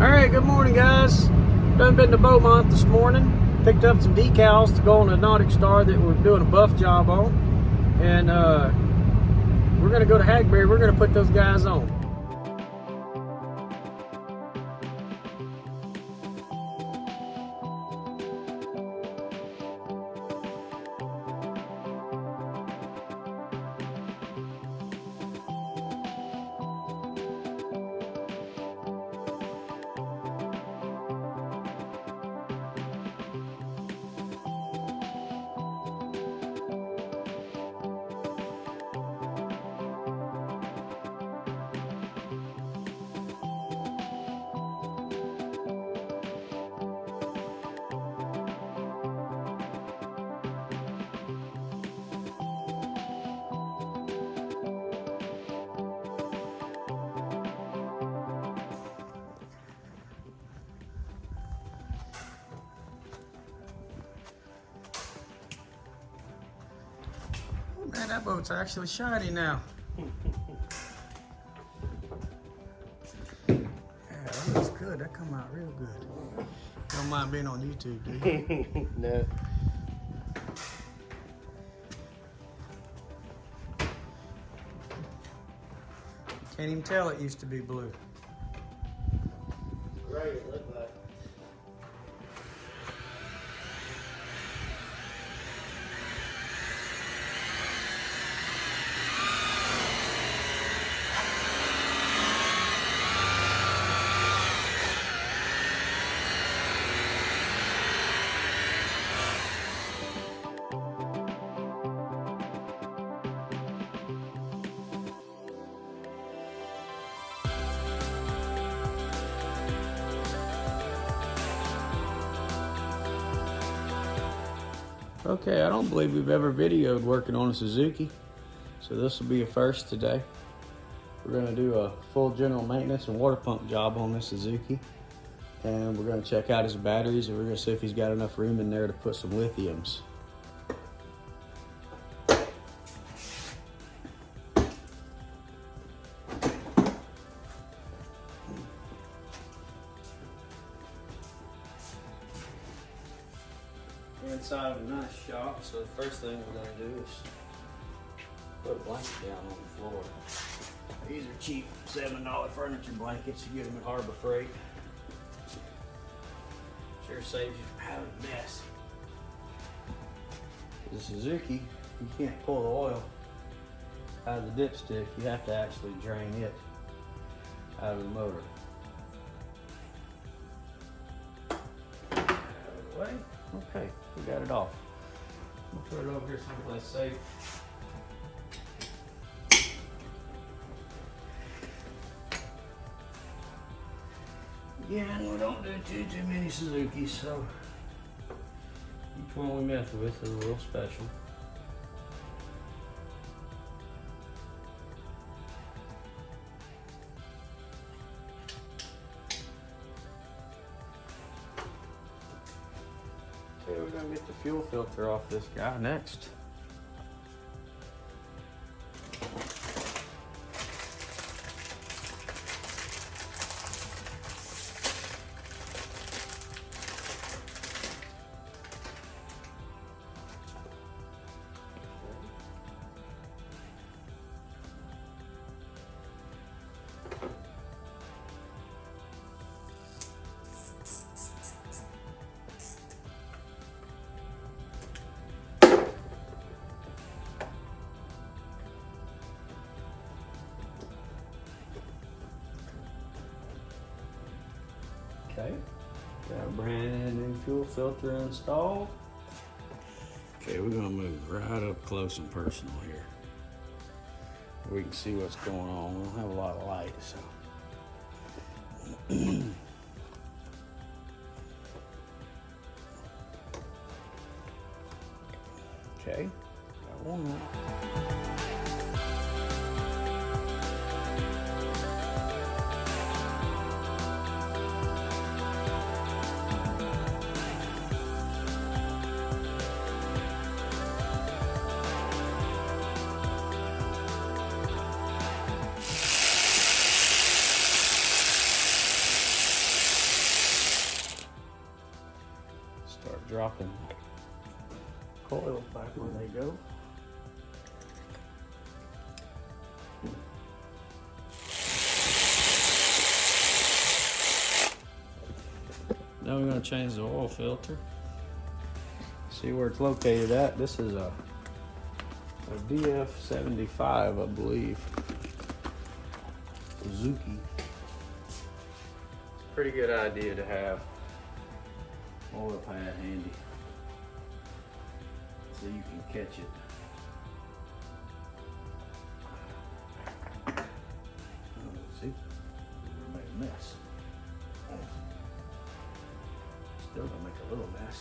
Alright, good morning guys. Done been to Beaumont this morning. Picked up some decals to go on the Nautic Star that we're doing a buff job on. And we're going to go to Hagberry. We're going to put those guys on. Man, that boat's actually shiny now. Yeah, that looks good. That come out real good. Don't mind being on YouTube, do you? No. Can't even tell it used to be blue. Right, it looked like. Okay, I don't believe we've ever videoed working on a Suzuki, so this will be a first today. We're going to do a full general maintenance and water pump job on this Suzuki, and we're going to check out his batteries, and we're going to see if he's got enough room in there to put some lithiums. We're inside of a nice shop, so the first thing we're going to do is put a blanket down on the floor. These are cheap $7 furniture blankets. You get them at Harbor Freight. Sure saves you from having a mess. The Suzuki, you can't pull the oil out of the dipstick. You have to actually drain it out of the motor. Out of the way. Okay, we got it off. We'll put it over here someplace safe. Again, we don't do too many Suzukis, so each one we mess with is a little special. Okay, we're gonna get the fuel filter off this guy next. Okay, got a brand new fuel filter installed. Okay, we're gonna move right up close and personal here. We can see what's going on. We don't have a lot of light, so. Okay, got one. dropping coils back where they go. Now we're going to change the oil filter. See where it's located at. This is a DF75, I believe. Suzuki. Pretty good idea to have oil pad handy so you can catch it. Oh, see, we made a mess. Still gonna make a little mess.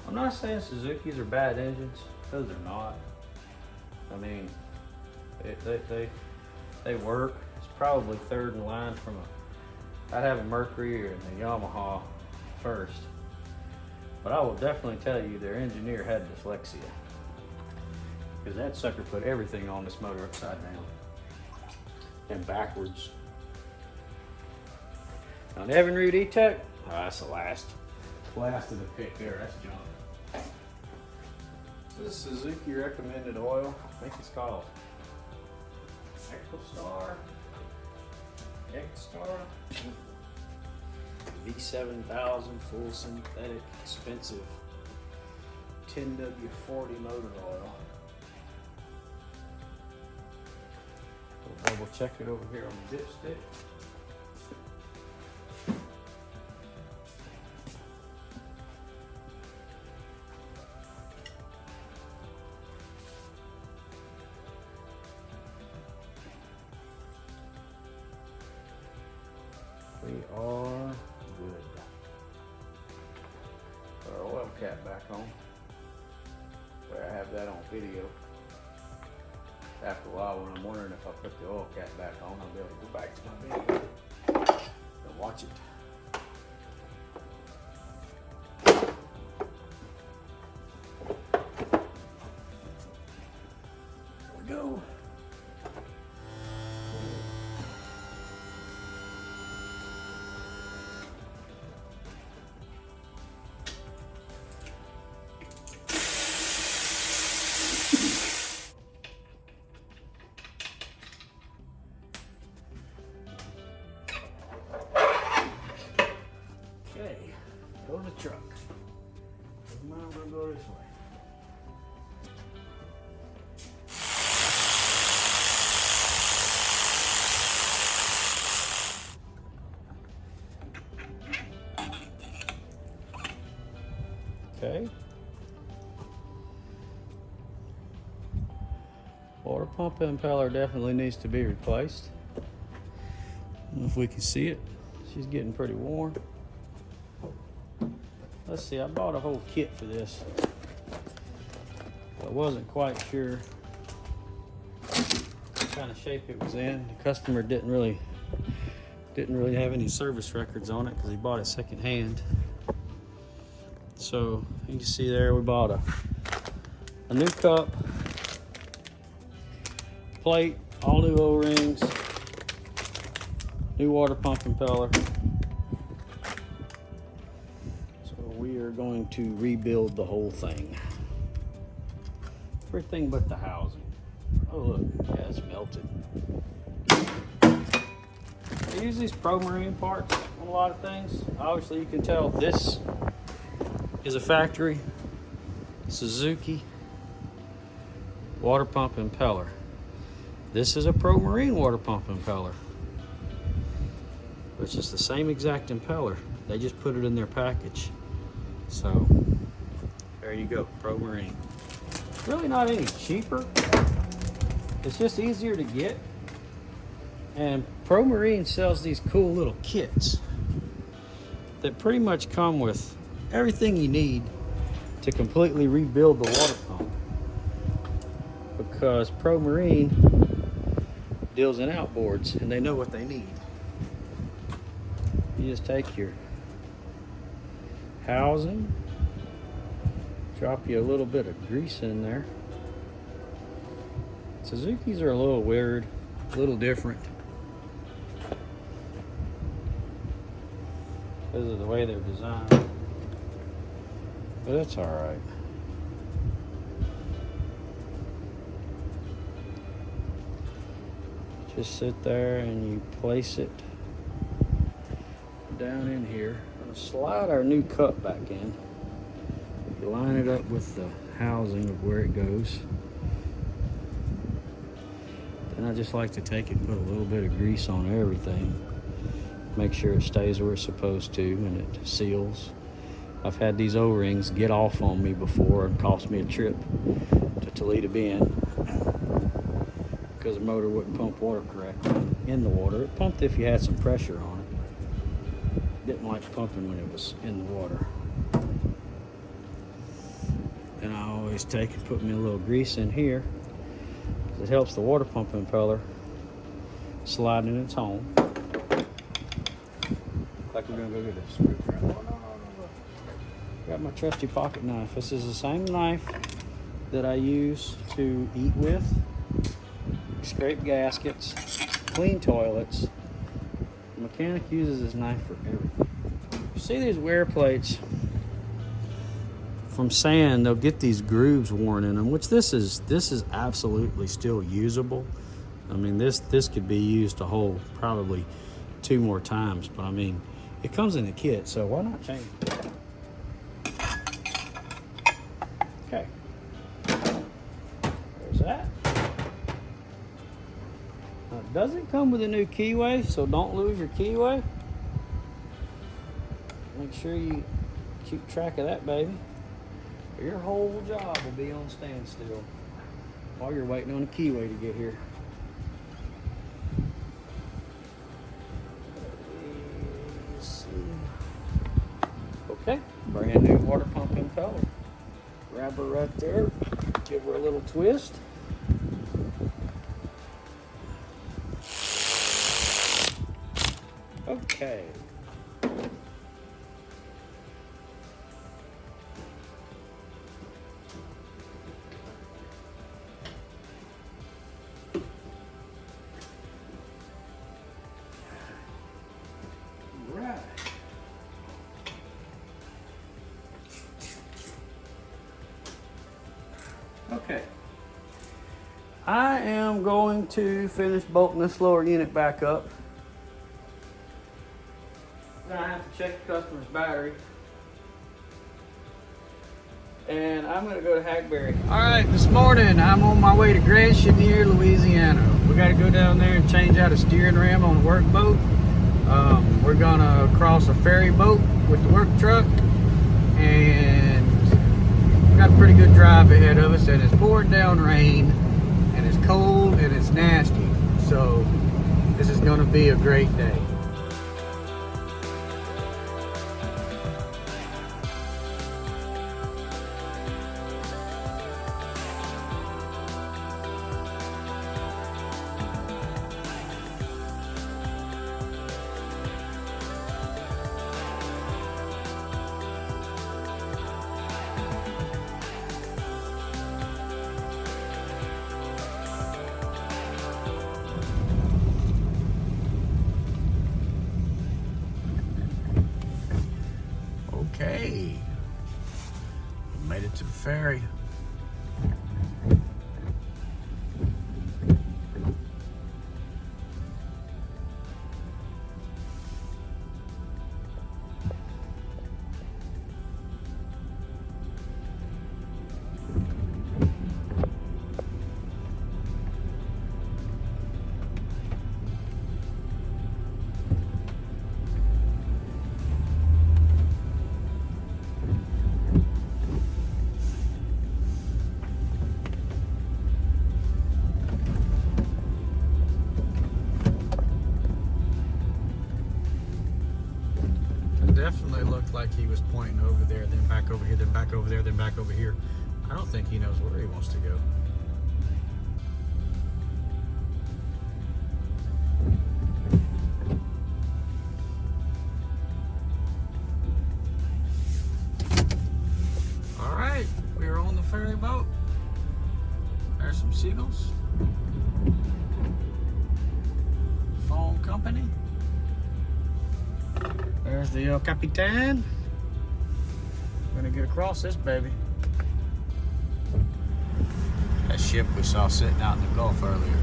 I'm not saying Suzukis are bad engines, because they're not. I mean, they work. It's probably third in line from I'd have a Mercury or a Yamaha first. But I will definitely tell you their engineer had dyslexia, because that sucker put everything on this motor upside down and backwards. Now the Evan Reed E-Tech, oh, that's the last of the pick there, that's junk. This is Suzuki recommended oil. I think it's called X-Star V7000 full synthetic expensive 10W40 motor oil. We'll double check it over here on the dipstick. We are good. Put our oil cap back on. Where I have that on video. After a while, when I'm wondering if I put the oil cap back on, I'll be able to go back to my video and watch it. There we go. Okay, go to the truck. I'm gonna go this way. Okay. Water pump impeller definitely needs to be replaced. I don't know if we can see it. She's getting pretty worn. Let's see, I bought a whole kit for this. I wasn't quite sure what kind of shape it was in. The customer didn't really have any service records on it because he bought it secondhand. So you can see there we bought a new cup, plate, all new O-rings, new water pump impeller. We are going to rebuild the whole thing. Everything but the housing. Oh look, yeah, it's melted. I use these Pro Marine parts on a lot of things. Obviously you can tell this is a factory Suzuki water pump impeller. This is a Pro Marine water pump impeller, which is the same exact impeller. They just put it in their package. So there you go, Pro Marine. Really not any cheaper. It's just easier to get. And Pro Marine sells these cool little kits that pretty much come with everything you need to completely rebuild the water pump. Because Pro Marine deals in outboards and they know what they need. You just take your housing. Drop you a little bit of grease in there. Suzuki's are a little weird, a little different because of the way they're designed, but it's all right. Just sit there and you place it down in here. I'm gonna slide our new cup back in. You line it up with the housing of where it goes. Then I just like to take it and put a little bit of grease on everything. Make sure it stays where it's supposed to and it seals. I've had these O-rings get off on me before and cost me a trip to Toledo Bend because the motor wouldn't pump water correctly in the water. It pumped if you had some pressure on it. Didn't like pumping when it was in the water. And I always take and put me a little grease in here. It helps the water pump impeller slide in its home. Like we're gonna go get a screwdriver. No. Got my trusty pocket knife. This is the same knife that I use to eat with, scrape gaskets, clean toilets. The mechanic uses this knife for everything. You see these wear plates from sand, they'll get these grooves worn in them, which this is absolutely still usable. I mean, this could be used to hold probably 2 more times, but I mean, it comes in the kit, so why not change it? Okay, there's that. Now, it doesn't come with a new keyway, so don't lose your keyway. Make sure you keep track of that, baby. Your whole job will be on standstill while you're waiting on a keyway to get here. Okay, brand new water pump impeller. Grab her right there, give her a little twist. Okay. Okay, I am going to finish bolting this lower unit back up. Then I have to check the customer's battery. And I'm going to go to Hackberry. All right, this morning I'm on my way to Grand Chenier, Louisiana. We got to go down there and change out a steering ram on a work boat. We're going to cross a ferry boat with the work truck. And got a pretty good drive ahead of us, and it's pouring down rain, and it's cold, and it's nasty. So this is going to be a great day. Okay, we made it to the ferry. Definitely looked like he was pointing over there, then back over here, then back over there, then back over here. I don't think he knows where he wants to go. Seagulls. Phone company. There's the El Capitan. We're gonna get across this baby. That ship we saw sitting out in the Gulf earlier.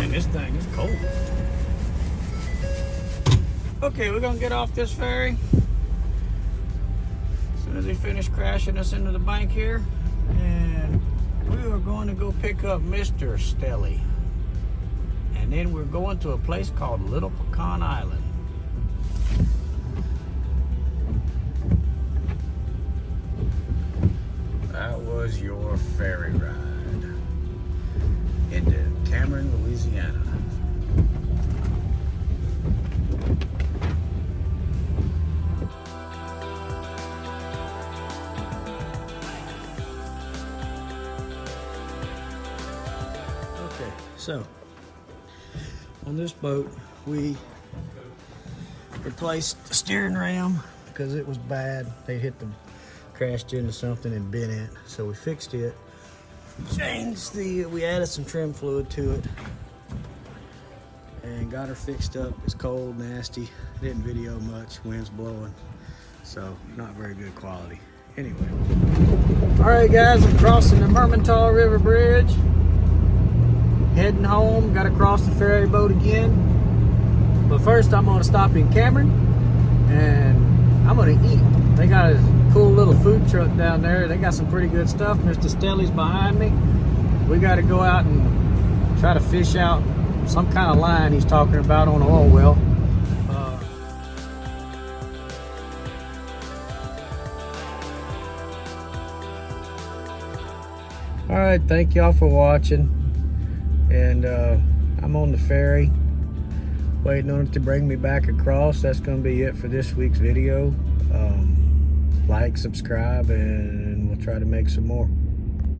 This thing is cold. Okay, we're gonna get off this ferry as soon as they finish crashing us into the bank here, and we are going to go pick up Mr. Stelly, and then we're going to a place called Little Pecan Island. That was your ferry ride into Cameron, Louisiana. Okay, so on this boat we replaced the steering ram because it was bad. They crashed into something and bent it, so we fixed it. We added some trim fluid to it and got her fixed up. It's cold, nasty. Didn't video much, wind's blowing, so not very good quality. Anyway. All right guys, I'm crossing the Mermentau River Bridge. Heading home, gotta cross the ferry boat again. But first I'm gonna stop in Cameron and I'm gonna eat. They got a cool little food truck down there. They got some pretty good stuff. Mr. Stelly's behind me. We got to go out and try to fish out some kind of line he's talking about on the oil well. All right, thank y'all for watching. And I'm on the ferry, waiting on it to bring me back across. That's going to be it for this week's video. Like, subscribe, and we'll try to make some more.